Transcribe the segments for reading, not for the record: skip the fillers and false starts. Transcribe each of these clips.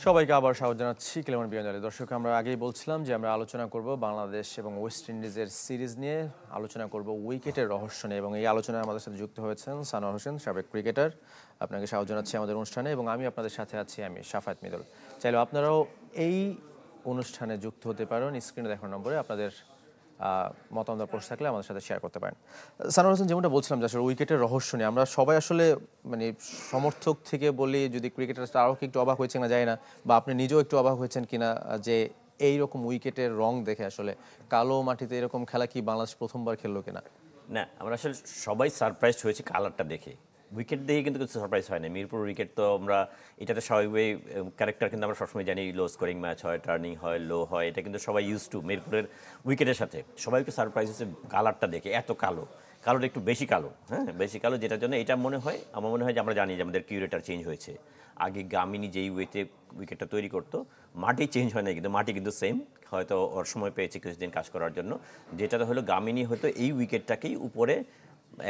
সবাইকে আবার স্বাগত জানাচ্ছি ক্লেমন বিয়াঞ্জলি। দর্শক, আমরা আগেই বলছিলাম যে আমরা আলোচনা করব বাংলাদেশ এবং ওয়েস্ট ইন্ডিজের সিরিজ নিয়ে, আলোচনা করব উইকেটের রহস্য নিয়ে, এবং এই আলোচনায় আমাদের সাথে যুক্ত হয়েছেন সানোয়ার হোসেন, সাবেক ক্রিকেটার। আপনাকে স্বাগত জানাচ্ছি আমাদের অনুষ্ঠানে, এবং আমি আপনাদের সাথে আছি, আমি শাফায়েত মিদুল। চাইলে আপনারাও এই অনুষ্ঠানে যুক্ত হতে পারেন। স্ক্রিনে দেখানো নম্বরে আপনাদের মতামত প্রশ্ন থাকলে আমাদের সাথে শেয়ার করতে পারেন। সানোয়ার হোসেন, যেমনটা বলছিলাম যে আসলে উইকেটের রহস্য নিয়ে আমরা সবাই আসলে মানে সমর্থক থেকে বলি, যদি ক্রিকেটার আরও একটু অবাক হয়েছে না যায় না, বা আপনি নিজেও একটু অবাক হয়েছেন কিনা যে এই রকম উইকেটের রং দেখে আসলে কালো মাটিতে এরকম খেলা কি বাংলাদেশ প্রথমবার খেললো কিনা? না, আমরা আসলে সবাই সারপ্রাইজড হয়েছি কালারটা দেখে। উইকেট দেখে কিন্তু কিছু সারপ্রাইজ হয় না। মিরপুর উইকেট তো আমরা এটাতে স্বাভাবিকভাবে ক্যারেক্টার কিন্তু আমরা সবসময় জানি, লো স্কোরিং ম্যাচ হয়, টার্নিং হয়, লো হয়, এটা কিন্তু সবাই ইউজ টু মিরপুরের উইকেটের সাথে। সবাই একটু সারপ্রাইজ হচ্ছে কালারটা দেখে, এত কালো, কালোটা একটু বেশি কালো, হ্যাঁ বেশি কালো, যেটার জন্য এটা মনে হয়, আমার মনে হয় যে আমরা জানি যে আমাদের কিউরেটার চেঞ্জ হয়েছে। আগে গামিনী যেই ওয়েতে উইকেটটা তৈরি করতো, মাটি চেঞ্জ হয় না, কিন্তু মাটি কিন্তু সেম, হয়তো ওর সময় পেয়েছে কিছুদিন কাজ করার জন্য। যেটা হলো গামিনী হয়তো এই উইকেটটাকেই উপরে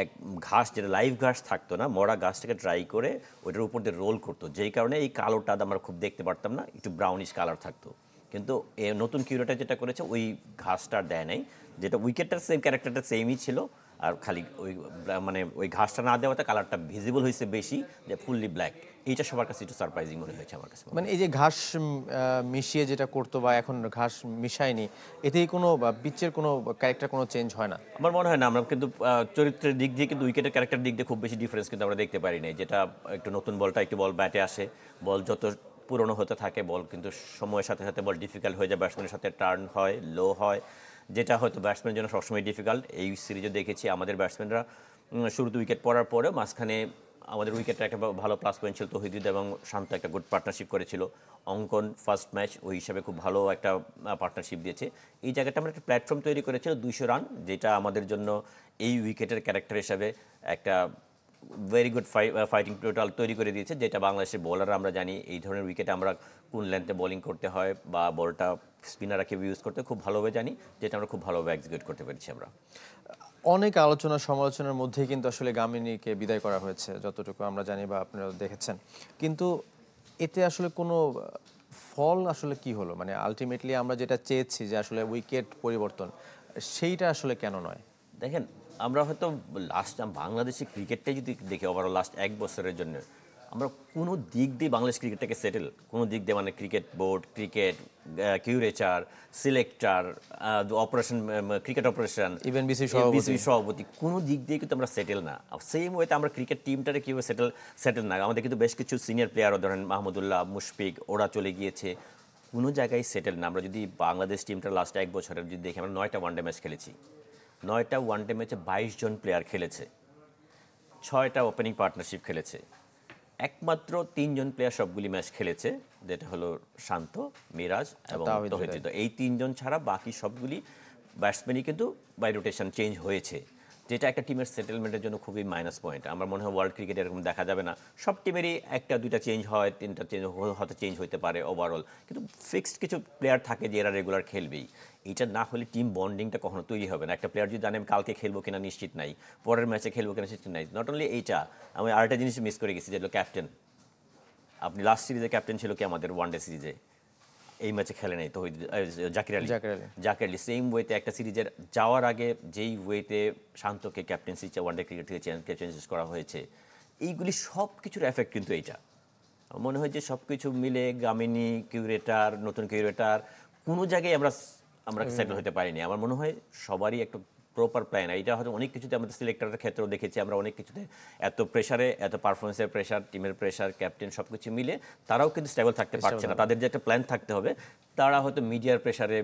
এক ঘাস, যেটা লাইভ ঘাস থাকতো না, মরা ঘাসটাকে ড্রাই করে ওইটার উপর দিয়ে রোল করতো, যেই কারণে এই কালোটা আমরা খুব দেখতে পারতাম না, একটু ব্রাউনিশ কালার থাকতো। কিন্তু এ নতুন কিউরেটার যেটা করেছে ওই ঘাসটা দেয় নাই, যেটা উইকেটটার সেম ক্যারেক্টারটা সেমই ছিল, আর খালি ওই মানে ওই ঘাসটা না দেওয়াতে কালারটা ভিজিবল হয়েছে বেশি, যে ফুললি ব্ল্যাক। এইটা সবার কাছে একটু সারপ্রাইজিং মনে হয়েছে আমার কাছে। মানে এই যে ঘাস মিশিয়ে যেটা করতো, বা এখন ঘাস মিশায়নি, এতেই কোনো পিচের কোনো ক্যারেক্টার কোনো চেঞ্জ হয় না? আমার মনে হয় না। আমরা কিন্তু চরিত্রের দিক দিয়ে কিন্তু উইকেটের ক্যারেক্টার দিক দিয়ে খুব বেশি ডিফারেন্স কিন্তু আমরা দেখতে পারি নাই। যেটা একটু নতুন বলটা, একটু বল ব্যাটে আসে, বল যত পুরনো হতে থাকে, বল কিন্তু সময়ের সাথে সাথে বল ডিফিকাল্ট হয়ে যায়, ব্যাটসম্যানের সাথে টার্ন হয়, লো হয়, যেটা হয়তো ব্যাটসম্যানের জন্য সবসময় ডিফিকাল্ট। এই সিরিজে দেখেছি আমাদের ব্যাটসম্যানরা শুরুতে উইকেট পড়ার পরেও মাঝখানে আমাদের উইকেটটা একটা ভালো প্লাস পয়েন্ট ছিল। তৌহিদুদ এবং শান্ত একটা গুড পার্টনারশিপ করেছিল। অঙ্কন ফার্স্ট ম্যাচ ওই হিসাবে খুব ভালো একটা পার্টনারশিপ দিয়েছে। এই জায়গাটা আমরা একটা প্ল্যাটফর্ম তৈরি করেছিল 200 রান, যেটা আমাদের জন্য এই উইকেটের ক্যারেক্টার হিসাবে একটা ভেরি গুড ফাইটিং টোটাল তৈরি করে দিয়েছে, যেটা বাংলাদেশের বোলাররা আমরা জানি এই ধরনের উইকেটে আমরা কোন লেন্থে বোলিং করতে হয় বা বলটা স্পিনাররা কীভাবে ইউজ করতে খুব ভালোভাবে জানি, যেটা আমরা খুব ভালোভাবে এক্সিকিউট করতে পেরেছি আমরা। অনেক আলোচনা সমালোচনার মধ্যেই কিন্তু আসলে গামিনীকে বিদায় করা হয়েছে, যতটুকু আমরা জানি বা আপনারা দেখেছেন। কিন্তু এতে আসলে কোনো ফল আসলে কি হলো? মানে আলটিমেটলি আমরা যেটা চেয়েছি যে আসলে উইকেট পরিবর্তন, সেইটা আসলে কেন নয়? দেখেন, আমরা হয়তো লাস্ট বাংলাদেশি ক্রিকেটটাই যদি দেখি ওভারঅল লাস্ট 1 বছরের জন্য, আমরা কোনো দিক দিয়ে বাংলাদেশ ক্রিকেটটাকে সেটেল, কোনো দিক দিয়ে মানে cricket board, cricket curator, selector, operation, cricket operation, even BCB সভাপতি, কোনো দিক দিয়ে কিন্তু আমরা সেটেল না। সেম ওয়েতে আমরা ক্রিকেট টিমটারে কীভাবে সেটেল না, আমাদের কিন্তু বেশ কিছু সিনিয়র প্লেয়ারও ধরেন মাহমুদুল্লাহ, মুশফিক, ওরা চলে গিয়েছে, কোনো জায়গায় সেটেল না। আমরা যদি বাংলাদেশ টিমটা লাস্ট 1 বছরের যদি দেখি, আমরা 9টা ওয়ানডে ম্যাচ খেলেছি, 9টা ওয়ানডে ম্যাচে 22 জন প্লেয়ার খেলেছে, 6টা ওপেনিং পার্টনারশিপ খেলেছে, একমাত্র 3 জন প্লেয়ার সবগুলি ম্যাচ খেলেছে, যেটা হলো শান্ত, মিরাজ এবং তৌহিদ। এই 3 জন ছাড়া বাকি সবগুলি ব্যাটসম্যানই কিন্তু বাই রোটেশন চেঞ্জ হয়েছে, যেটা একটা টিমের সেটেলমেন্টের জন্য খুবই মাইনাস পয়েন্ট। আমার মনে হয় ওয়ার্ল্ড ক্রিকেটে এরকম দেখা যাবে না। সব টিমেরই 1টা 2টা চেঞ্জ হয়, 3টা চেঞ্জ হয়তো চেঞ্জ হতে পারে ওভারঅল, কিন্তু ফিক্সড কিছু প্লেয়ার থাকে যে এরা রেগুলার খেলবেই। এটা না হলে টিম বন্ডিংটা কখনো তৈরি হবে না। একটা প্লেয়ার যদি জানে আমি কালকে খেলবো কিনা নিশ্চিত নাই, পরের ম্যাচে খেলবো কিনা নিশ্চিত নাই। নট অনলি এইটা, আমি আরেকটা জিনিস মিস করে গেছি, যেগুলো ক্যাপ্টেন। আপনি লাস্ট সিরিজে ক্যাপ্টেন ছিল কি আমাদের ওয়ানডে সিরিজে? এই ম্যাচে খেলে নাই তো জাকির আলী সেম ওয়েতে একটা সিরিজের যাওয়ার আগে যেই ওয়েতে শান্তকে ক্যাপ্টেন্সি ওয়ানডে ক্রিকেট থেকে চেঞ্জেস করা হয়েছে, এইগুলি সব কিছুর এফেক্ট কিন্তু এইটা। মনে হয় যে সব কিছু মিলে গামিনী, কিউরেটার, নতুন কিউরেটার, কোনো জায়গায় আমরা সেটেল হতে পারিনি। আমার মনে হয় সবারই একটু প্রপার প্ল্যান। এইটা হয়তো অনেক কিছুতে আমাদের সিলেক্টরের ক্ষেত্রেও দেখেছি, আমরা অনেক কিছুতে এত প্রেশারে, এত পারফরমেন্সের প্রেশার, টিমের প্রেশার, ক্যাপ্টেন সব কিছু মিলে তারাও কিন্তু স্টেবল থাকতে পারছে না। তাদের যে একটা প্ল্যান থাকতে হবে, তারা হয়তো মিডিয়ার প্রেশারে,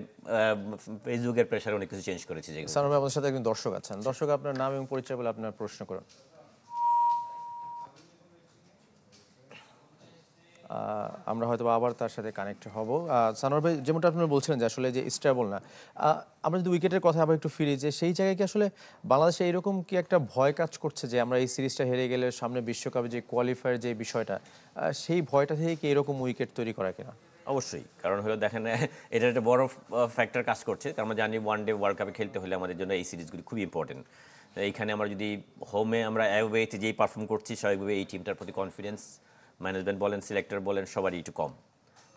ফেসবুকের প্রেশারে অনেক কিছু চেঞ্জ করেছে। সানোয়ার ভাই, আমাদের সাথে একজন দর্শক আছেন। দর্শক, আপনার নাম এবং পরিচয় বলে আপনার প্রশ্ন করুন। আমরা হয়তো আবার তার সাথে কানেক্ট হব। সানোয়ার ভাই, যেমনটা আপনি বলছিলেন যে আসলে যে স্টেবল না, আমরা যদি উইকেটের কথা আবার একটু ফিরি, যে সেই জায়গায় কি আসলে বাংলাদেশে এইরকম কি একটা ভয় কাজ করছে যে আমরা এই সিরিজটা হেরে গেলে সামনে বিশ্বকাপে যে কোয়ালিফায়ার যে বিষয়টা, সেই ভয়টা থেকে কি এরকম উইকেট তৈরি করা কিনা? অবশ্যই, কারণ হলো দেখেন এটা একটা বড় ফ্যাক্টর কাজ করছে। কারণ আমরা জানি ওয়ান ডে ওয়ার্ল্ড কাপে খেলতে হলে আমাদের জন্য এই সিরিজগুলি খুবই ইম্পর্টেন্ট। এইখানে আমরা যদি হোমে আমরা অ্যাওয়েতে যেই পারফর্ম করছি, স্বাভাবিকভাবে এই টিমটার প্রতি কনফিডেন্স ম্যানেজমেন্ট বলেন, সিলেক্টর বলেন, সবারই একটু কম।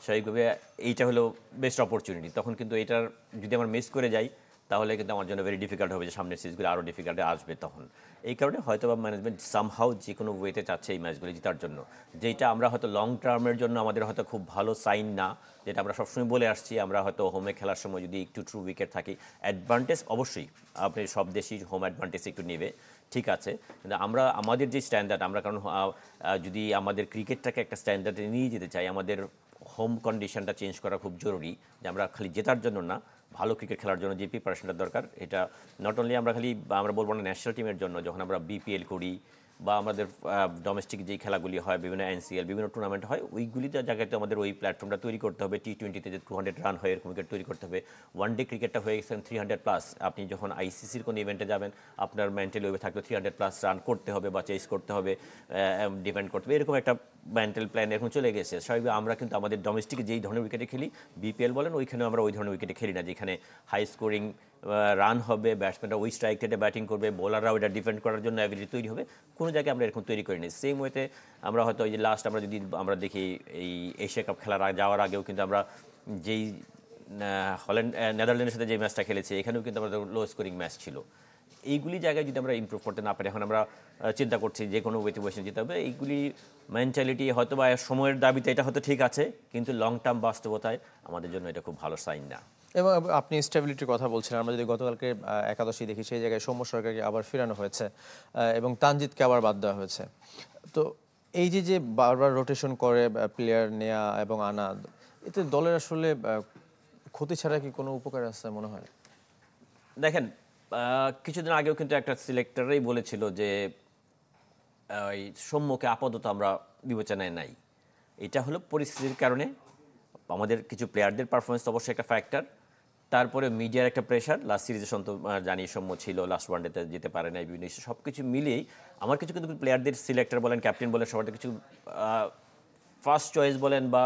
স্বাভাবিকভাবে এইটা হলো বেস্ট অপরচুনিটি। তখন কিন্তু এটার যদি আমরা মিস করে যাই তাহলে কিন্তু আমার জন্য ভেরি ডিফিকাল্ট হবে, যে সামনের সিরিজগুলো আরও ডিফিকাল্ট আসবে তখন। এই কারণে হয়তো বা ম্যানেজমেন্ট সামহাউ যে কোনো ওয়েতে চাচ্ছে এই ম্যাচগুলো জেতার জন্য, যেটা আমরা হয়তো লং টার্মের জন্য আমাদের হয়তো খুব ভালো সাইন না, যেটা আমরা সবসময় বলে আসছি। আমরা হয়তো হোমে খেলার সময় যদি একটু ট্রু উইকেট থাকি, অ্যাডভান্টেজ অবশ্যই আপনি সব দেশই হোম অ্যাডভান্টেজ একটু নেবে, ঠিক আছে। কিন্তু আমরা আমাদের যে স্ট্যান্ডার্ড, আমরা কারণ যদি আমাদের ক্রিকেটটাকে একটা স্ট্যান্ডার্ডে নিয়ে যেতে চাই, আমাদের হোম কন্ডিশনটা চেঞ্জ করা খুব জরুরি। যে আমরা খালি জেতার জন্য না, ভালো ক্রিকেট খেলার জন্য যে প্রিপারেশনটা দরকার, এটা নট অনলি আমরা বলবো না ন্যাশনাল টিমের জন্য, যখন আমরা বিপিএল করি বা আমাদের ডোমেস্টিক যেই খেলাগুলি হয়, বিভিন্ন এনসিএল বিভিন্ন টুর্নামেন্ট হয়, ওইগুলিতে জায়গাতে আমাদের ওই প্ল্যাটফর্মটা তৈরি করতে হবে। টি20তে যে 200 রান হয় এরকম উইকেট তৈরি করতে হবে। ওয়ান ডে ক্রিকেটটা হয়ে গেছেন 300+। আপনি যখন আইসিসির কোনো ইভেন্টে যাবেন, আপনার মেন্টালি ওয়েবে থাকলে 300+ রান করতে হবে বা চেস করতে হবে, ডিফেন্ড করতে হবে, এরকম একটা মেন্টাল প্ল্যান এখন চলে গেছে। স্বাভাবিক আমরা কিন্তু আমাদের ডোমেস্টিকে যেই ধরনের উইকেটে খেলি, বিপিএল বলেন, ওইখানে আমরা ওই ধরনের উইকেটে খেলি না, যেখানে হাই স্কোরিং রান হবে, ব্যাটসম্যানরা ওই স্ট্রাইক রেটে ব্যাটিং করবে, বোলাররা ওইটা ডিফেন্ড করার জন্য অ্যাবিলিটি তৈরি হবে। কোনো জায়গায় আমরা এরকম তৈরি করিনি। সেম ওয়েতে আমরা হয়তো ওই যে লাস্ট আমরা দেখি এই এশিয়া কাপ খেলার যাওয়ার আগেও কিন্তু আমরা যেই নেদারল্যান্ডের সাথে যে ম্যাচটা খেলেছি, এখানেও কিন্তু আমাদের লো স্কোরিং ম্যাচ ছিল। এইগুলি জায়গায় যদি আমরা ইমপ্রুভ করতে না পারি, এখন আমরা চিন্তা করছি যে কোনো ওয়েতে বসে যেতে হবে, এইগুলি মেন্টালিটি হয়তো বা সময়ের দাবিতে এটা হয়তো ঠিক আছে, কিন্তু লং টার্ম বাস্তবতায় আমাদের জন্য এটা খুব ভালো সাইন না। এবং আপনি স্টেবিলিটির কথা বলছিলেন, আমরা যদি গতকালকে একাদশী দেখি, সেই জায়গায় সৌম্য সরকারকে আবার ফেরানো হয়েছে এবং তানজিদকে আবার বাদ দেওয়া হয়েছে। তো এই যে যে বারবার রোটেশন করে প্লেয়ার নেয়া এবং আনা, এতে দলের আসলে ক্ষতি ছাড়া কি কোনো উপকার আছে মনে হয়? দেখেন, কিছুদিন আগেও কিন্তু একটা সিলেক্টরই বলেছিল যে ওই সৌম্যকে আপাতত আমরা বিবেচনায় নাই। এটা হলো পরিস্থিতির কারণে, আমাদের কিছু প্লেয়ারদের পারফরমেন্স অবশ্যই একটা ফ্যাক্টর, তারপরে মিডিয়ার একটা প্রেশার। লাস্ট সিরিজে জানি সৌম্য ছিল, লাস্ট ওয়ানডেতে যেতে পারে নাই, বিভিন্ন ইস্যু, সব কিছু মিলিয়েই আমার কিছু কিন্তু প্লেয়ারদের সিলেক্টর বলেন, ক্যাপ্টেন বলেন, সবার কিছু ফার্স্ট চয়েস বলেন বা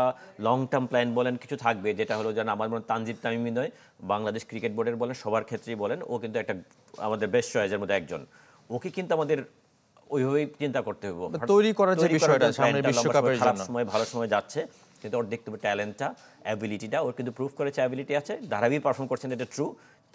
লং টার্ম প্ল্যান বলেন কিছু থাকবে, যেটা হলো যেন আমার মনে তানজিদ তামিমি নয়, বাংলাদেশ ক্রিকেট বোর্ডের বলেন, সবার ক্ষেত্রেই বলেন, ও কিন্তু একটা আমাদের বেস্ট চয়েসের মধ্যে একজন। ওকে কিন্তু আমাদের ওইভাবেই চিন্তা করতে হবে। তৈরি করার যে বিষয়টা সামনে বিশ্বকাপের খারাপ জন্য, সময় ভালো সময় যাচ্ছে, কিন্তু ওর দেখতে হবে ট্যালেন্টটা, অ্যাবিলিটিটা, ওর কিন্তু প্রুভ করেছে অ্যাবিলিটি আছে, ধারাবাহিক পারফর্ম করছেন, এটা ট্রু।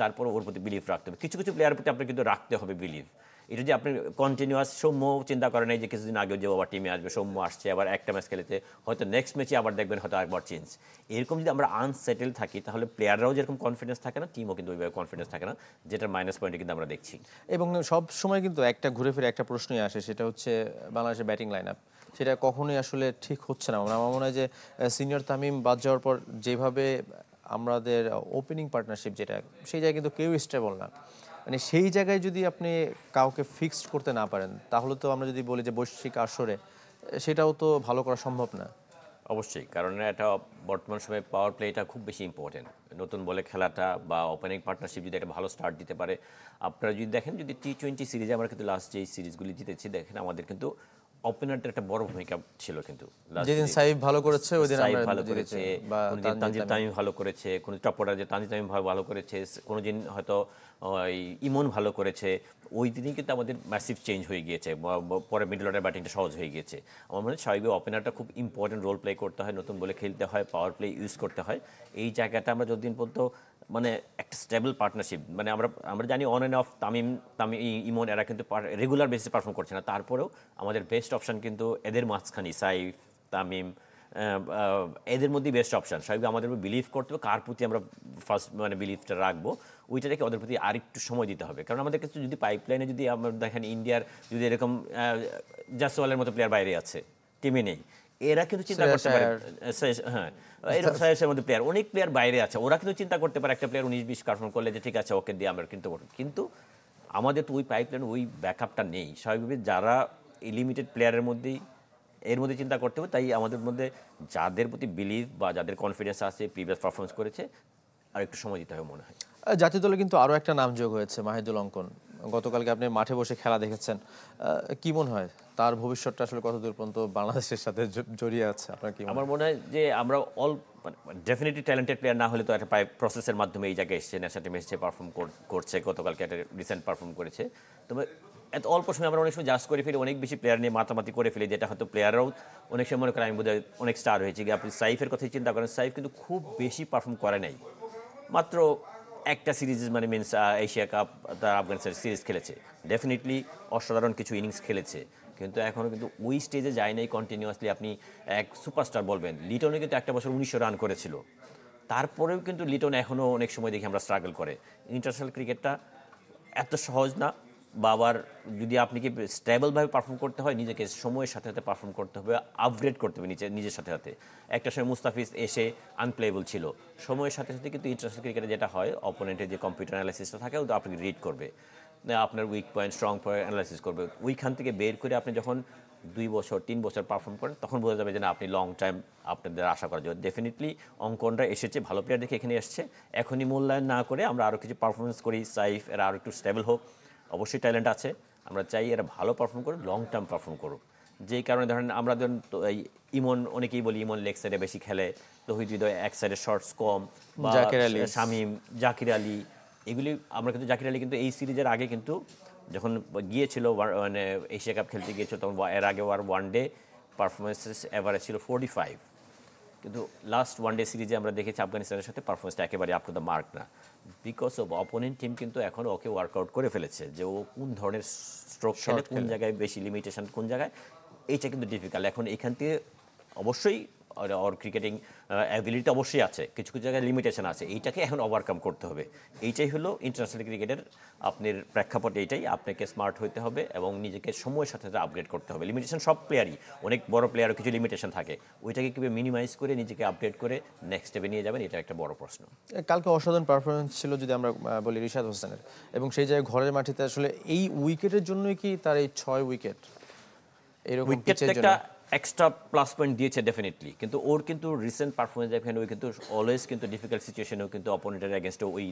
তারপর ওর প্রতি বিলিভ রাখতে হবে, কিছু কিছু প্লেয়ারের প্রতি আপনার কিন্তু রাখতে হবে বিলিভ। এটা যে আপনি কন্টিনিউয়াস, সৌম্য চিন্তা করেন এই যে কিছুদিন আগে যে আবার টিমে আসবে, সৌম্য আসছে আবার একটা ম্যাচ খেলেছে, হয়তো নেক্সট ম্যাচে আবার দেখবেন হয়তো একবার চেঞ্জ। এরকম যদি আমরা আনসেটেল থাকি, তাহলে প্লেয়াররাও যেরকম কনফিডেন্স থাকে না, টিমও কিন্তু ওইভাবে কনফিডেন্স থাকে না, যেটার মাইনাস পয়েন্টে কিন্তু আমরা দেখছি। এবং সব সময় কিন্তু একটা ঘুরে ফিরে একটা প্রশ্নই আসে, সেটা হচ্ছে বাংলাদেশের ব্যাটিং লাইন আপ। সেটা কখনোই আসলে ঠিক হচ্ছে না। আমার মনে হয় যে সিনিয়র তামিম বাদ যাওয়ার পর যেভাবে আমাদের ওপেনিং পার্টনারশিপ, যেটা সেই জায়গায় কিন্তু কেউ স্টেবল না। মানে সেই জায়গায় যদি আপনি কাউকে ফিক্সড করতে না পারেন, তাহলে তো আমরা যদি বলি যে বৈশ্বিক আসরে, সেটাও তো ভালো করা সম্ভব না। অবশ্যই, কারণ এটা বর্তমান সময়ে পাওয়ার প্লেটা খুব বেশি ইম্পর্টেন্ট। নতুন বলে খেলাটা বা ওপেনিং পার্টনারশিপ যদি একটা ভালো স্টার্ট দিতে পারে, আপনারা যদি দেখেন, যদি টি20 সিরিজে আমরা কিন্তু লাস্ট যেই সিরিজগুলি জিতেছি, দেখেন আমাদের কিন্তু ওপেনারদের একটা বড় ভূমিকা ছিল। কিন্তু যেদিন সাইফ ভালো করেছে ওই দিন সাইফ আমরা ভালো জিতেছি, করেছে, বা কোনোদিন তানজিদ তামিম ভালো করেছে, কোনো টপরা যে তানজিদ তামিম ভালো করেছে, কোনোদিন হয়তো ওই ইমন ভালো করেছে। ওই দিনই কিন্তু আমাদের ম্যাসিভ চেঞ্জ হয়ে গিয়েছে, পরে মিডল অর্ডার ব্যাটিংটা সহজ হয়ে গিয়েছে। আমার মনে হয় স্বাভাবিক ওপেনারটা খুব ইম্পর্টেন্ট রোল প্লে করতে হয়, নতুন বলে খেলতে হয়, পাওয়ার প্লে ইউজ করতে হয়। এই জায়গাটা আমরা যতদিন পর্যন্ত মানে একটা স্টেবল পার্টনারশিপ, মানে আমরা জানি অন অ্যান্ড অফ তামিম ইমন এরা কিন্তু রেগুলার বেসিসে পারফর্ম করছে না, তারপরেও আমাদের বেস্ট অপশন কিন্তু এদের মাঝখানে সাইফ, তামিম, এদের মধ্যেই বেস্ট অপশন। স্বাভাবিক আমাদের বিলিভ করতে হবে, কার প্রতি আমরা ফার্স্ট মানে বিলিভটা রাখবো, ওইটা রেখে ওদের প্রতি আরেকটু সময় দিতে হবে। কারণ আমাদের কাছে যদি পাইপলাইনে যদি আমরা দেখেন, ইন্ডিয়ার যদি এরকম জাসওয়ালের মতো প্লেয়ার বাইরে আছে, টিমে নেই, এরা কিন্তু চিন্তা করতে পারে, হ্যাঁ এরকম সায়েসের মধ্যে প্লেয়ার, অনেক প্লেয়ার বাইরে আছে, ওরা কিন্তু চিন্তা করতে পারে একটা প্লেয়ার 19-20 পারফর্ম করলে যে ঠিক আছে ওকে দিয়ে আমরা কিন্তু করব। কিন্তু আমাদের তো ওই পাইপলাইন, ওই ব্যাকআপটা নেই। স্বাভাবিকভাবে যারা লিমিটেড প্লেয়ারের মধ্যেই এর মধ্যে চিন্তা করতে হবে। তাই আমাদের মধ্যে যাদের প্রতি বিলিভ বা যাদের কনফিডেন্স আছে, প্রিভিয়াস পারফরমেন্স করেছে, আর একটু সময় দিতে হবে মনে হয়। জাতীয় দলে কিন্তু আরও একটা নাম যোগ হয়েছে, মাহিদুল অঙ্কন। গতকালকে আপনি মাঠে বসে খেলা দেখেছেন, কি মনে হয় তার ভবিষ্যৎটা আসলে কতদূর পর্যন্ত বাংলাদেশের সাথে জড়িয়ে আছে? আপনার কি আমার মনে হয় যে আমরা ডেফিনেটলি ট্যালেন্টেড প্লেয়ার না হলে তো একটা প্রসেসের মাধ্যমে এই জায়গায় এসছে, ন্যাশনাল টিমে এসছে, পারফর্ম করছে, গতকালকে একটা রিসেন্ট পারফর্ম করেছে। তবে এত অল্প সময় আমরা অনেক সময় জাজ করে ফেলি, অনেক বেশি প্লেয়ার নিয়ে মাতামাতি করে ফেলি, যেটা হয়তো প্লেয়াররাও অনেক সময় মনে করেন আমি বোধহয় অনেক স্টার হয়েছে কি। আপনি সাইফের কথাই চিন্তা করেন, সাইফ কিন্তু খুব বেশি পারফর্ম করে নাই, মাত্র একটা সিরিজ মানে মিনস এশিয়া কাপ তার আফগানিস্তানের সিরিজ খেলেছে, ডেফিনেটলি অসাধারণ কিছু ইনিংস খেলেছে, কিন্তু এখনও কিন্তু ওই স্টেজে যায় নাই কন্টিনিউয়াসলি। আপনি এক সুপারস্টার বলবেন, লিটনে কিন্তু একটা বছর 1900 রান করেছিল, তারপরেও কিন্তু লিটন এখনও অনেক সময় দেখি আমরা স্ট্রাগল করে। ইন্টারন্যাশনাল ক্রিকেটটা এত সহজ না, বা আবার যদি আপনি কি স্টেবলভাবে পারফর্ম করতে হয়, নিজেকে সময়ের সাথে সাথে পারফর্ম করতে হবে, আপগ্রেড করতে হবে নিজের সাথে সাথে। একটা সময় মুস্তাফিজ এসে আনপ্লেয়েবল ছিল, সময়ের সাথে সাথে কিন্তু ইন্টারন্যাশনাল ক্রিকেটে যেটা হয়, অপোনেন্টের যে কম্পিউটার অ্যানালাইসিসটা থাকে ওটা আপনি রিড করবে, আপনার weak point strong point analysis করবে, ওইখান থেকে বের করে আপনি যখন 2 বছর 3 বছর পারফর্ম করেন তখন বোঝা যাবে যে না, আপনি লং টাইম আপনাদের আশা করা যায়। ডেফিনেটলি অঙ্কনরা এসেছে, ভালো প্লেয়ার দেখে এখানে এসছে, এখনই মূল্যায়ন না করে আমরা আরও কিছু পারফরমেন্স করি, সাইফ এরা আরও একটু স্টেবল হোক, অবশ্যই ট্যালেন্ট আছে, আমরা চাই এরা ভালো পারফর্ম করুক, লং টার্ম পারফর্ম করুক। যেই কারণে ধরেন আমরা ধরেন তো এই ইমন, অনেকেই বলি ইমন লেগ সাইডে বেশি খেলে, তৌহিদ হৃদয় এক সাইডে শর্টস কম, বা জাকির আলী, শামীম, জাকির আলী, এগুলি আমরা কিন্তু জাকির আলী কিন্তু এই সিরিজের আগে কিন্তু যখন গিয়েছিল মানে এশিয়া কাপ খেলতে গিয়েছিল তখন এর আগে আর ওয়ান ডে পারফরমেন্সেস এভারেজ ছিল 45, কিন্তু লাস্ট ওয়ান ডে সিরিজে আমরা দেখেছি আফগানিস্তানের সাথে পারফরমেন্সটা একেবারে আপ টু দ্য মার্ক না, বিকজ অফ অপোনেন্ট টিম কিন্তু এখন ওকে ওয়ার্কআউট করে ফেলেছে যে ও কোন ধরনের স্ট্রোক খেলে, কোন জায়গায় বেশি লিমিটেশন, কোন জায়গায়, এইটা কিন্তু ডিফিকাল্ট। এখন এখান থেকে অবশ্যই ওর ক্রিকেটিং অ্যাবিলিটি অবশ্যই আছে, কিছু কিছু জায়গায় লিমিটেশন আছে, এইটাকে এখন ওভারকাম করতে হবে। এইটাই হলো ইন্টারন্যাশনাল ক্রিকেটের আপনার প্রেক্ষাপট, এইটাই আপনাকে স্মার্ট হতে হবে এবং নিজেকে সময়ের সাথে সাথে আপগ্রেড করতে হবে। লিমিটেশন সব প্লেয়ারই, অনেক বড় প্লেয়ারও কিছু লিমিটেশন থাকে, ওইটাকে কীভাবে মিনিমাইজ করে নিজেকে আপগ্রেড করে নেক্সট স্টেপে নিয়ে যাবেন, এটা একটা বড় প্রশ্ন। কালকে অসাধারণ পারফরমেন্স ছিল যদি আমরা বলি রিশাদ হোসেনের, এবং সেই জায়গায় ঘরের মাটিতে আসলে এই উইকেটের জন্যই কি তার এই 6 উইকেট এরকম পিচের জন্য একটা এক্সট্রা প্লাস পয়েন্ট দিয়েছে ডেফিনেটলি, কিন্তু ওর কিন্তু রিসেন্ট পারফরমেন্স দেখেন, ওই কিন্তু অলওয়েজ কিন্তু ডিফিকাল্ট সিচুয়েশনেও কিন্তু অপোনেন্টের এগেনস্টে ওই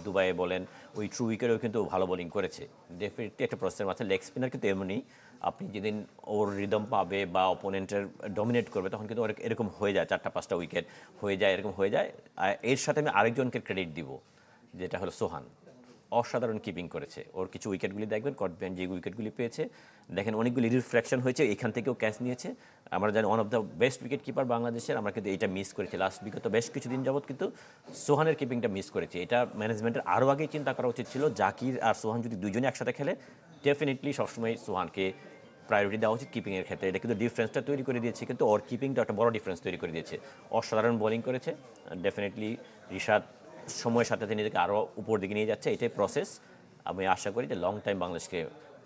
দুবাইয়ে বলেন ওই ট্রু উইকেটেও কিন্তু ভালো বোলিং করেছে, ডেফিনেটলি একটা প্রসেসের মাথায়। লেগ স্পিনার কিন্তু এমনই, আপনি যেদিন ওর রিদম পাবে বা অপোনেন্টের ডমিনেট করবে তখন কিন্তু এরকম হয়ে যায়, 4-5টা উইকেট হয়ে যায়, এরকম হয়ে যায়। আর এর সাথে আমি আরেকজনকে ক্রেডিট দিব, যেটা হলো সোহান, অসাধারণ কিপিং করেছে। ওর কিছু উইকেটগুলি দেখবেন, কটব্যান যে উইকেটগুলি পেয়েছে দেখেন, অনেকগুলি রিফ্র্যাকশন হয়েছে, এখান থেকেও ক্যাচ নিয়েছে। আমরা জানি one of the best wicket keeper বাংলাদেশের, আমরা কিন্তু এইটা মিস করেছি লাস্ট বিগত বেশ কিছুদিন যাবৎ, কিন্তু সোহানের কিপিংটা মিস করেছি। এটা ম্যানেজমেন্টের আরও আগেই চিন্তা করা উচিত ছিল, জাকির আর সোহান যদি দুজনে একসাথে খেলে ডেফিনেটলি সবসময় সোহানকে প্রায়োরিটি দেওয়া উচিত কিপিংয়ের ক্ষেত্রে। এটা কিন্তু ডিফারেন্সটা তৈরি করে দিয়েছে, কিন্তু ওর কিপিংটা একটা বড় ডিফারেন্স তৈরি করে দিয়েছে। অসাধারণ বোলিং করেছে ডেফিনেটলি। রিশাদ সময়ের সাথে সাথে নিজেকে আরও উপর দিকে নিয়ে যাচ্ছে, এটাই প্রসেস। আমি আশা করি যে লং টাইম বাংলাদেশকে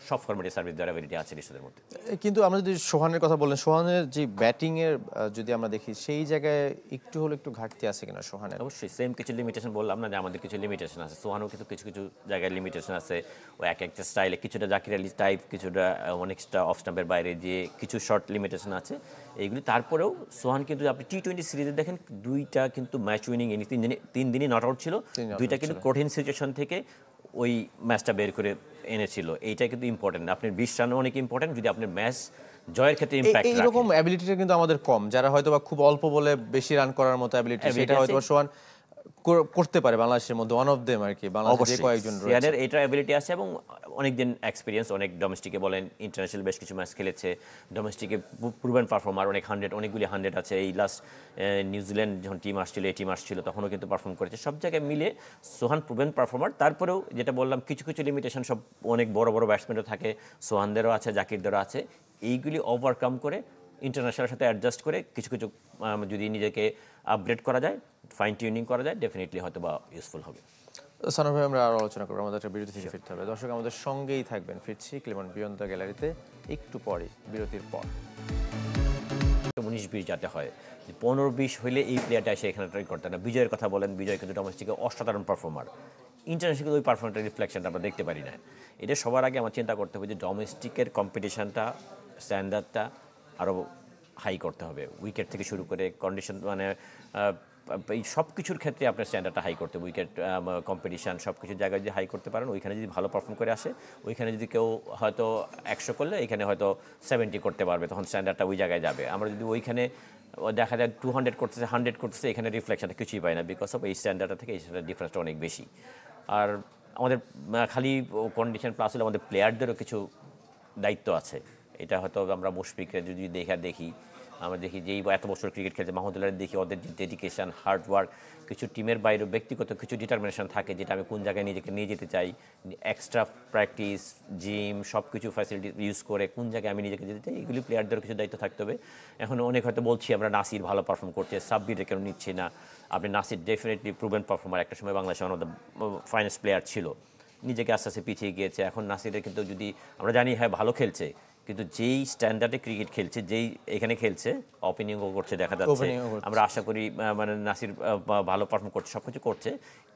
সব ফরম্যাটে সার্ভিস দেওয়ার অ্যাবিলিটি আছে রিশাদের মধ্যে। কিন্তু আমরা যদি সোহানের কথা বলেন, সোহানের যে ব্যাটিংয়ের যদি আমরা দেখি সেই জায়গায় একটু হলে একটু ঘাটতি আছে কিনা সোহানের? অবশ্যই সেম কিছু লিমিটেশন বললাম না যে আমাদের কিছু লিমিটেশন আছে, সোহানও কিন্তু কিছু কিছু জায়গায় লিমিটেশন আছে। ও এক একটা স্টাইলে কিছুটা জাকির আলী টাইপ, কিছুটা অনেকটা অফ স্টাম্পের বাইরে যে কিছু শর্ট লিমিটেশন আছে এইগুলি। তারপরেও সোহান কিন্তু আপনি টি-20 সিরিজে দেখেন দুইটা কিন্তু ম্যাচ উইনিং ইনিংস, 3 দিনই নট আউট ছিল, দুইটা কিন্তু কঠিন সিচুয়েশন থেকে ওই ম্যাচটা বের করে এনেছিল। এইটা কিন্তু ইম্পর্টেন্ট, আপনার 20 রানও অনেক ইম্পর্টেন্ট যদি আপনার ম্যাচ জয়ের ক্ষেত্রে ইম্প্যাক্ট রাখে। এইরকম অ্যাবিলিটিটা কিন্তু আমাদের কম, যারা হয়তো বা খুব অল্প বলে বেশি রান করার মতো অ্যাবিলিটি, সেটা হয়তো সোহান করতে পারে বাংলাদেশের মধ্যে, ওয়ান অফ দেম আর কি, বাংলাদেশে যে কয়েকজন রয়েছে এটা অ্যাবিলিটি আছে এবং অনেক দিন এক্সপিরিয়েন্স, অনেক ডোমেস্টিকে বলেন ইন্টারন্যাশনাল বেশ কিছু ম্যাচ খেলেছে, ডোমেস্টিকে প্রুভেন পারফর্মার, অনেকগুলি 100 আছে। এই লাস্ট নিউজিল্যান্ড যখন টিম আসছিল, এই টিম আসছিল তখনও কিন্তু পারফর্ম করেছে। সব জায়গায় মিলে সোহান প্রুভেন পারফর্মার। তারপরেও যেটা বললাম কিছু কিছু লিমিটেশন সব অনেক বড় বড় ব্যাটসম্যানও থাকে, সোহানদেরও আছে, জাকিরদেরও আছে। এইগুলি ওভারকাম করে ইন্টারন্যাশনালের সাথে অ্যাডজাস্ট করে কিছু কিছু যদি নিজেকে আপগ্রেড করা যায়, ফাইন টিউনিং করা যায়, ডেফিনেটলি হয়তো বা ইউজফুল হবে। সানোয়ার ভাই, আমরা আরও আলোচনা করবো, আমাদের একটা বিরতি থেকে ফিরতে হবে। দর্শক আমাদের সঙ্গেই থাকবেন, ফিরছি ক্লেমন্ট বিয়ন্ড দ্য গ্যালারিতে একটু পরে, বিরতির পর। 19-20 যাতে হয়, 15-20 হইলে এই প্লেয়ারটা এসে এখানে ট্রাই করতে না। বিজয়ের কথা বলেন, বিজয় কিন্তু ডোমেস্টিকে অসাধারণ পারফর্মার, ইন্টারন্যাশনাল ওই পারফরমেন্সের রিফ্লেকশনটা আমরা দেখতে পারি না। এটা সবার আগে আমার চিন্তা করতে হবে যে ডোমেস্টিকের কম্পিটিশনটা স্ট্যান্ডার্ডটা আরও হাই করতে হবে, উইকেট থেকে শুরু করে কন্ডিশন, মানে এই সব কিছুর ক্ষেত্রে আপনার স্ট্যান্ডার্ডটা হাই করতে হবে। উইকেট কম্পিটিশান সব কিছুর জায়গায় যদি হাই করতে পারেন, ওইখানে যদি ভালো পারফর্ম করে আসে, ওইখানে যদি কেউ হয়তো 100 করলে এখানে হয়তো 70 করতে পারবে, তখন স্ট্যান্ডার্ডটা ওই জায়গায় যাবে। আমরা যদি ওইখানে দেখা যায় 200 করতেছে, 100 করতেছে, এখানে রিফ্লেকশনটা কিছুই পাই না, বিকজ অফ এই স্ট্যান্ডার্ডটা থেকে এই স্ট্যান্ডার্ড ডিফারেন্সটা অনেক বেশি। আর আমাদের খালি কন্ডিশন প্লাস হলে আমাদের প্লেয়ারদেরও কিছু দায়িত্ব আছে। এটা হয়তো আমরা মুশফিকরা যদি দেখি, আমরা দেখি যে এই এত বছর ক্রিকেট খেলছে মাহমুদুল্লাহ, দেখি ওদের যে ডেডিকেশন, হার্ড ওয়ার্ক, কিছু টিমের বাইরে ব্যক্তিগত কিছু ডিটারমিনেশন থাকে যেটা আমি কোন জায়গায় নিজেকে নিয়ে যেতে চাই, এক্সট্রা প্র্যাকটিস, জিম, সব কিছু ফ্যাসিলিটি ইউজ করে কোন জায়গায় আমি নিজেকে যেতে চাই, এগুলি প্লেয়ারদের কিছু দায়িত্ব থাকতে হবে। এখন অনেক হয়তো বলছি আমরা নাসির ভালো পারফর্ম করছে, সাব্বিরে কেন নিচ্ছি না। আপনি নাসির ডেফিনেটলি প্রুভেন পারফর্মার, একটা সময় বাংলাদেশের one of the finest player ছিল, নিজেকে আস্তে আস্তে পিছিয়ে গিয়েছে। এখন নাসিরের কিন্তু যদি আমরা জানি হ্যাঁ ভালো খেলছে, কিন্তু যেই স্ট্যান্ডার্ডে ক্রিকেট খেলছে, যেই এখানে খেলছে, ওপেনিংও করছে দেখা যাচ্ছে, আমরা আশা করি মানে নাসির ভালো পারফর্ম করছে, সব কিছু করছে,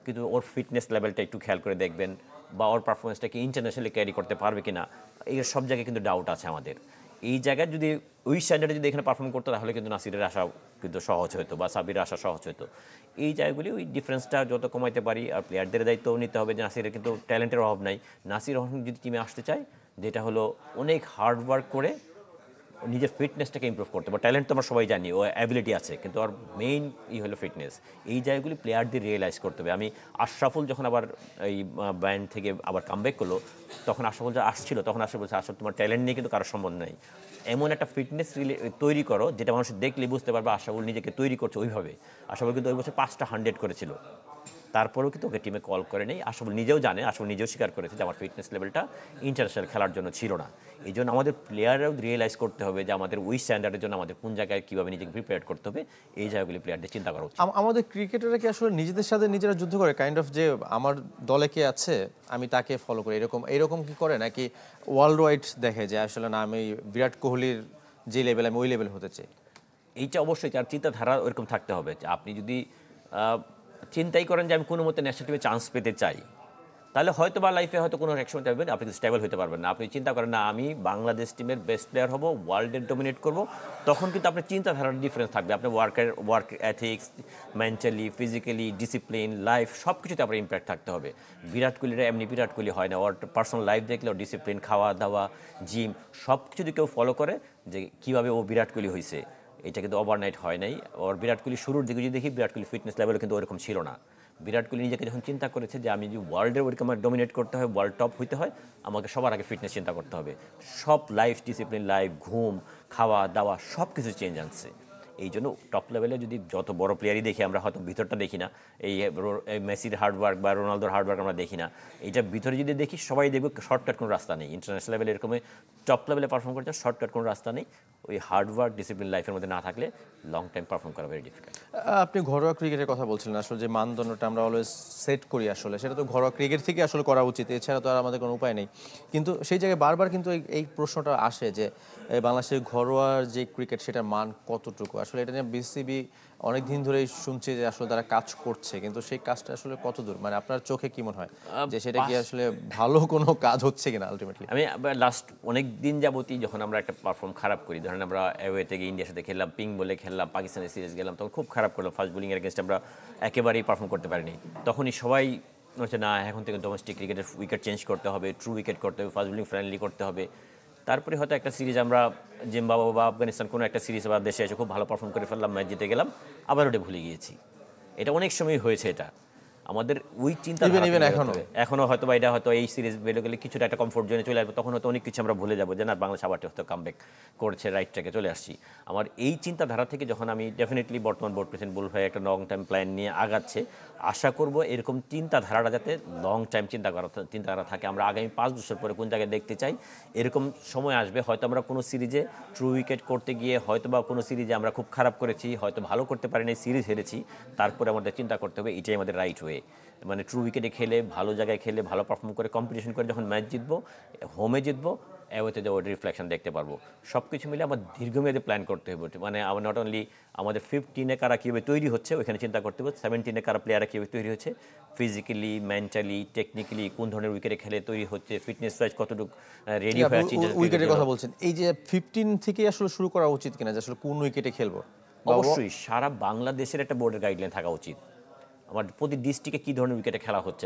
কিন্তু ওর ফিটনেস লেভেলটা একটু খেয়াল করে দেখবেন, বা ওর পারফরমেন্সটাকে ইন্টারন্যাশনালি ক্যারি করতে পারবে কিনা, এই সব জায়গায় কিন্তু ডাউট আছে আমাদের। এই জায়গায় যদি ওই স্ট্যান্ডার্ডে যদি এখানে পারফর্ম করতো তাহলে কিন্তু নাসিরের আসা কিন্তু সহজ হতো, বা সাবিরের আসা সহজ হতো। এই জায়গাগুলি ওই ডিফারেন্সটা যত কমাইতে পারি, আর প্লেয়ারদের দায়িত্বও নিতে হবে যে নাসিরের কিন্তু ট্যালেন্টের অভাব নাই। নাসির যদি টিমে আসতে চায়, যেটা হলো অনেক হার্ড ওয়ার্ক করে নিজের ফিটনেসটাকে ইমপ্রুভ করতে হবে। ট্যালেন্ট তো আমরা সবাই জানি, ও অ্যাবিলিটি আছে, কিন্তু ওর মেইন হলো ফিটনেস। এই জায়গাগুলি প্লেয়ারদের রিয়েলাইজ করতে হবে। আমি আশরাফুল যখন আবার এই ব্যান্ড থেকে আবার কামব্যাক করলো, তখন আশরাফুল যা আসছিল, তখন আশরাফুল বলছে আসলে তোমার ট্যালেন্ট নিয়ে কিন্তু কারোর সম্বন্ধ নেই, এমন একটা ফিটনেস তৈরি করো যেটা মানুষ দেখলে বুঝতে পারবে আশরাফুল নিজেকে তৈরি করছে ওইভাবে। আশরাফুল কিন্তু ওই বছর 5টা 100 করেছিল, তারপরেও কিন্তু ওকে টিমে কল করে নেই। আশরাফুল নিজেও জানে, আশরাফুল নিজেও স্বীকার করেছে যে আমার ফিটনেস লেভেলটা ইন্টারন্যাশনাল খেলার জন্য ছিল না। এই জন্য আমাদের প্লেয়াররাও রিয়েলাইজ করতে হবে যে আমাদের ওই স্ট্যান্ডার্ডের জন্য আমাদের কোন জায়গায় কীভাবে নিজেকে প্রিপেয়ার করতে হবে, এই জায়গাগুলি প্লেয়ারদের চিন্তা করা উচিত। আমাদের ক্রিকেটাররা কি আসলে নিজেদের সাথে নিজেরা যুদ্ধ করে, কাইন্ড অফ যে আমার দলে কে আছে আমি তাকে ফলো করি, এরকম কি করে, নাকি ওয়ার্ল্ড ওয়াইড দেখে যে আসলে না আমি বিরাট কোহলির যে লেভেল আমি ওই লেভেল হতে চাই? এইটা অবশ্যই তার চিন্তাধারা ওইরকম থাকতে হবে। যে আপনি যদি চিন্তাই করেন যে আমি কোনো মতে ন্যাশনাল টিমে চান্স পেতে চাই, তাহলে হয়তো বা লাইফে হয়তো কোনো একসময় যাবেন আপনি স্টেবল হতে পারবেন না। আপনি চিন্তা করেন না আমি বাংলাদেশ টিমের বেস্ট প্লেয়ার হব, ওয়ার্ল্ডের ডমিনেট করব, তখন কিন্তু আপনার চিন্তাধারার ডিফারেন্স থাকবে। আপনার work ethics, mentally, physically, discipline, life সব কিছুতে আপনার ইম্প্যাক্ট থাকতে হবে। বিরাট কোহলিরা এমনি বিরাট কোহলি হয় না, ওর পার্সোনাল লাইফ দেখলে ওর ডিসিপ্লিন, খাওয়া দাওয়া, জিম সব কিছু যদি কেউ ফলো করে যে কীভাবে ও বিরাট কোহলি হয়েছে, এটা কিন্তু ওভারনাইট হয় নাই। ওর বিরাট কোহলি শুরুর দিকে যদি দেখি, বিরাট কোহলি ফিটনেস লেভেলও কিন্তু ওরকম ছিল না। বিরাট কোহলি নিজেকে যখন চিন্তা করেছে যে আমি যদি ওয়ার্ল্ডের ওইরকম ডমিনেট করতে হয়, ওয়ার্ল্ড টপ হইতে হয়, আমাকে সবার আগে ফিটনেস চিন্তা করতে হবে। সব লাইফ ডিসিপ্লিন, লাইফ, ঘুম, খাওয়া দাওয়া সব কিছু চেঞ্জ আনছে। এই জন্য টপ লেভেলে যদি যত বড় প্লেয়ারই দেখি, আমরা হয়তো ভিতরটা দেখি না, এই মেসির হার্ডওয়ার্ক বা রোনালদোর হার্ডওয়ার্ক আমরা দেখি না, এইটা ভিতরে যদি দেখি সবাই দেখব শর্টকাট কোনো রাস্তা নেই। ইন্টারন্যাশনাল লেভেলে এরকম টপ লেভেলে পারফর্ম করতে শর্টকাট কোনো রাস্তা নেই। ওই হার্ডওয়ার্ক ডিসিপ্লিন লাইফের মধ্যে না থাকলে লং টাইম পারফর্ম করা ভেরি ডিফিকাল্ট। আপনি ঘরোয়া ক্রিকেটের কথা বলছিলেন, আসলে যে মানদণ্ডটা আমরা অলওয়েজ সেট করি আসলে সেটা তো ঘরোয়া ক্রিকেট থেকে আসলে করা উচিত, এছাড়া তো আর আমাদের কোনো উপায় নেই। কিন্তু সেই জায়গায় বারবার কিন্তু এই প্রশ্নটা আসে যে বাংলাদেশের ঘরোয়ার যে ক্রিকেট সেটার মান কতটুকু, আসলে এটা নিয়ে বিসিবি অনেক দিন ধরেই শুনছি যে আসলে তারা কাজ করছে, কিন্তু সেই কাজটা আসলে কতদূর, মানে আপনার চোখে কি মনে হয় যে সেটা কি আসলে ভালো কোনো কাজ হচ্ছে কিনা আলটিমেটলি? আমি লাস্ট অনেক দিন যাবতই যখন আমরা একটা পারফর্ম খারাপ করি, ধরেন আমরা অ্যাওয়ে থেকে ইন্ডিয়ার সাথে খেললাম, পিং বলে খেললাম, পাকিস্তানের সিরিজ গেলাম, তখন খুব খারাপ করলাম, ফাস্ট বোলিংয়ের এগেনস্ট আমরা একেবারেই পারফর্ম করতে পারিনি। তখনই সবাই হচ্ছে না এখন থেকে ডোমেস্টিক ক্রিকেটের উইকেট চেঞ্জ করতে হবে, ট্রু উইকেট করতে হবে, ফাস্ট বোলিং ফ্রেন্ডলি করতে হবে। তারপরে হয়তো একটা সিরিজ আমরা জিম্বাবুয়ে বা আফগানিস্তান কোনো একটা সিরিজ আবার দেশে এসে খুব ভালো পারফর্ম করে ফেললাম, ম্যাচ জিতে গেলাম, আবার ওটা ভুলে গিয়েছি। এটা অনেক সময় হয়েছে। এটা আমাদের ওই চিন্তা এখনো হয়তো বা এটা হয়তো এই সিরিজ বেরো গেলে কিছুটা একটা কমফোর্ট জোনে চলে আসবে, তখন হয়তো অনেক কিছু আমরা ভুলে যাবো যে না বাংলাদেশ আবার হয়তো কামব্যাক করছে, রাইট ট্র্যাকে চলে আসছি। আমার এই চিন্তাধারা থেকে যখন আমি ডেফিনেটলি বর্তমান বোর্ড প্রেসিডেন্ট বুল ভাই একটা লং টাইম প্ল্যান নিয়ে আগাচ্ছে, আশা করব এরকম চিন্তাধারাটা যাতে লং টাইম চিন্তাধারা থাকে। আমরা আগামী 5 বছর পরে কোন জায়গায় দেখতে চাই, এরকম সময় আসবে হয়তো আমরা কোনো সিরিজে ট্রু উইকেট করতে গিয়ে হয়তো বা কোনো সিরিজে আমরা খুব খারাপ করেছি, হয়তো ভালো করতে পারিনি, সিরিজ হেরেছি, তারপরে আমাদের চিন্তা করতে হবে এটাই আমাদের রাইট ওয়ে। মানে ট্রু উইকেটে খেলে, ভালো জায়গায় খেলে, ভালো পারফর্ম করে, কম্পিটিশন করে যখন ম্যাচ জিতবো, হোমে জিতবো, অ্যাওয়েতে যে ওর রিফ্লেকশন দেখতে পারবো। সব কিছু মিলে আমার দীর্ঘমেয়াদে প্ল্যান করতে হবে। মানে আমার নট অনলি আমাদের 15-এ কারা কীভাবে তৈরি হচ্ছে ওইখানে চিন্তা করতে হবে, 17-এ কারা প্লেয়াররা কীভাবে তৈরি হচ্ছে, ফিজিক্যালি, মেন্টালি, টেকনিক্যালি কোন ধরনের উইকেটে খেলে তৈরি হচ্ছে, ফিটনেস ওয়াইজ কতটুকু রেডি হয়ে আছে। উইকেটের কথা বলছেন, এই যে 15 থেকে আসলে শুরু করা উচিত কিনা যে আসলে কোন উইকেটে খেলবো? অবশ্যই সারা বাংলাদেশের একটা বোর্ডের গাইডলাইন থাকা উচিত। আমার প্রতি ডিস্ট্রিক্টে কী ধরনের উইকেটে খেলা হচ্ছে।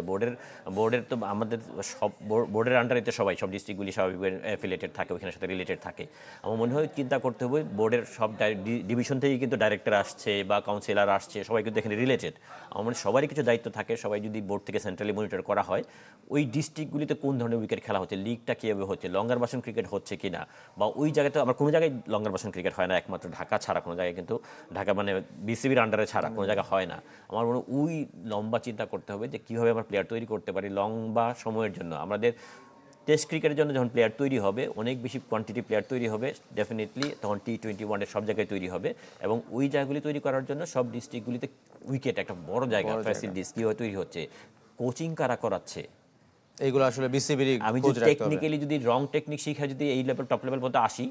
বোর্ডের তো আমাদের সব বোর্ডের আন্ডারে তো সবাই সব ডিস্ট্রিক্টগুলি স্বাভাবিক অ্যাফিলিয়েটেড থাকে, ওইখানের সাথে রিলেটেড থাকে। আমার মনে হয় চিন্তা করতে হবে বোর্ডের সব ডিভিশন থেকেই কিন্তু ডাইরেক্টর আসছে বা কাউন্সিলর আসছে, সবাই কিন্তু এখানে রিলেটেড। আমার মনে হয় সবারই কিছু দায়িত্ব থাকে, সবাই যদি বোর্ড থেকে সেন্ট্রালি মনিটর করা হয় ওই ডিস্ট্রিক্টগুলিতে কোন ধরনের উইকেট খেলা হচ্ছে, লিগটা কীভাবে হচ্ছে, লঙ্গার বাসন ক্রিকেট হচ্ছে কি না, বা ওই জায়গাতে আমার কোনো জায়গায় লঙ্গার বাসন ক্রিকেট হয় না, একমাত্র ঢাকা ছাড়া কোনো জায়গায়, কিন্তু ঢাকা মানে বিসিবির আন্ডারে ছাড়া কোনো জায়গায় হয় না। আমার মনে হয় ওই লম্বা চিন্তা করতে হবে যে কীভাবে আমরা প্লেয়ার তৈরি করতে পারি লম্বা সময়ের জন্য। আমাদের টেস্ট ক্রিকেটের জন্য যখন প্লেয়ার তৈরি হবে, অনেক বেশি কোয়ান্টিটি প্লেয়ার তৈরি হবে ডেফিনেটলি, তখন T20 ওয়ানডে সব জায়গায় তৈরি হবে, এবং ওই জায়গাগুলি তৈরি করার জন্য সব ডিস্ট্রিক্টগুলিতে উইকেট একটা বড় জায়গা ফ্যাসিলিটিস কীভাবে তৈরি হচ্ছে, কোচিং কারা করাচ্ছে, এইগুলো আসলে বিসিবির আমি যদি টেকনিক্যালি যদি রং টেকনিক শিখে যদি এই লেভেল টপ লেভেল পর্যন্ত আসি,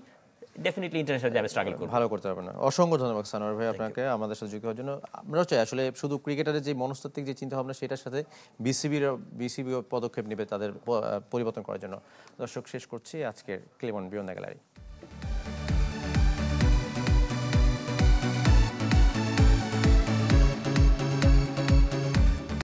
ডেফিনেটলি ইন্টারন্যাশনাল আমি স্ট্রাগল করব। ভালো করতে পারবেন না। অসংখ্য ধন্যবাদ সানোয়ার ভাই আপনাকে আমাদের সাথে যুক্ত হওয়ার জন্য। আমরাও চাই আসলে শুধু ক্রিকেটারের যে মনস্তাত্ত্বিক যে চিন্তা ভাবনা সেটার সাথে বিসিবি পদক্ষেপ নেবে তাদের পরিবর্তন করার জন্য। দর্শক, শেষ করছি আজকের ক্লেমন বিয়ন্ড দ্য গ্যালারি।